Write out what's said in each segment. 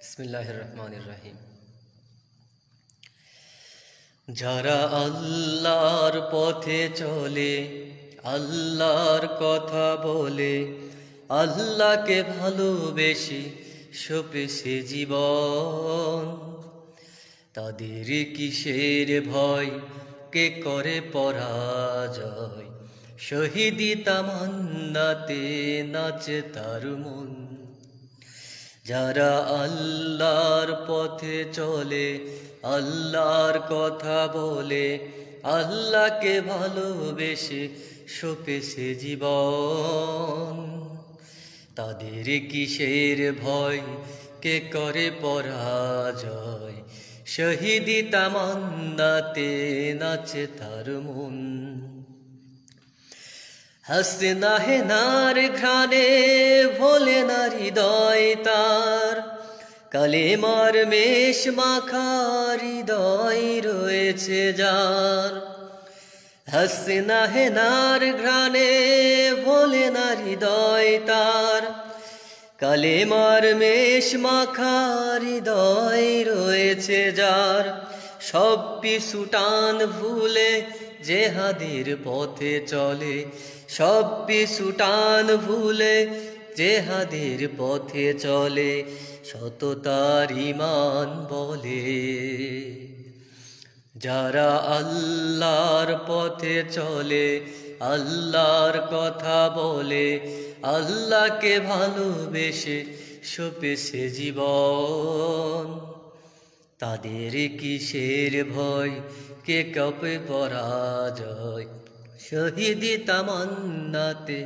বিসমিল্লাহির রহমানির রহিম। যারা আল্লাহর পথে চলে, আল্লাহর কথা বলে, আল্লাহকে ভালোবেসে সপেছে জীবন, তাদের কিসের ভয়, কে করে পরাজয়? শহীদি তামান্নাতে নাচে তার মন। যারা আল্লাহর পথে চলে, আল্লাহর কথা বলে, আল্লাহকে ভালোবেসে সপেছে জীবন, তাদের কিসের ভয়, কে করে পরাজয়? শহীদি তামান্নাতে নাচে তার মন। হাসনা হেনার ঘ্রাণে ভোলে না হৃদয় তার, কালেমার মেষ মাখা হৃদয় রয়েছে যার। হাসনা হেনার ঘ্রাণে ভোলে না হৃদয় তার, কালেমার মেষ মাখা হৃদয় রয়েছে যার। সব পিছু টান ভুলে জেহাদের পথে চলে, সব পিছু টান ভুলে জেহাদের পথে চলে, সততার ঈমান বলে। যারা আল্লাহর পথে চলে, আল্লাহর কথা বলে, আল্লাহকে ভালোবেসে সপেছে জীবন, তাদের কিসের ভয়, কে কপে পরাজয়? শহীদি তামান্নাতে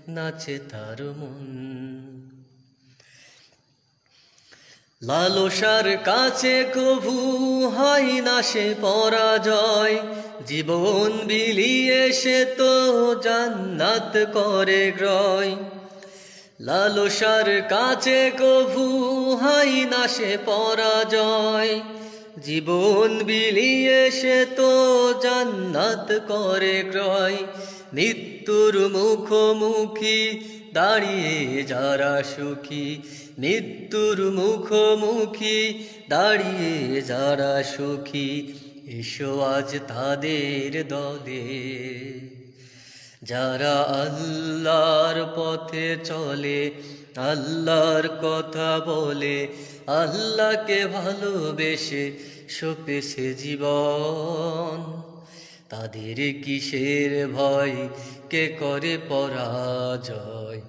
নাচে তার মন। লালসার কাছে কভু হয় না সে পরাজয়, জীবন বিলিয়ে সে তো জান্নাত করে গ্রয়। লালসার কাছে কভু হয় না সে পরাজয়, জীবন বিলিয়ে সে তো জান্নাত করে ক্রয়। মৃত্যুর মুখোমুখি দাঁড়িয়ে যারা সুখী, মৃত্যুর মুখোমুখি দাঁড়িয়ে যারা সুখী, এসো আজ তাদের দলে। যারা আল্লাহর পথে চলে, আল্লাহর কথা বলে, আল্লাহকে ভালোবেসে সপেছে জীবন, তাদের কিসের ভয়, কে করে পরাজয়?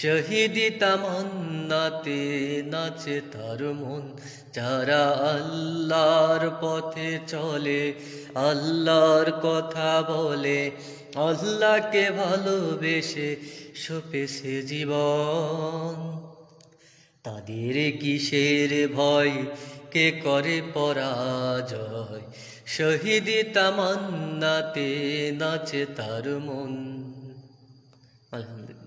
শহীদি তামান্নাতে নাচে তার মন। যারা আল্লাহর পথে চলে, আল্লাহর কথা বলে, আল্লাহকে ভালোবেসে সপেছে জীবন, তাদের কিসের ভয়, কে করে পরাজয়? শহীদি তামান্নাতে নাচে তার মন। আলহামদুলিল্লাহ।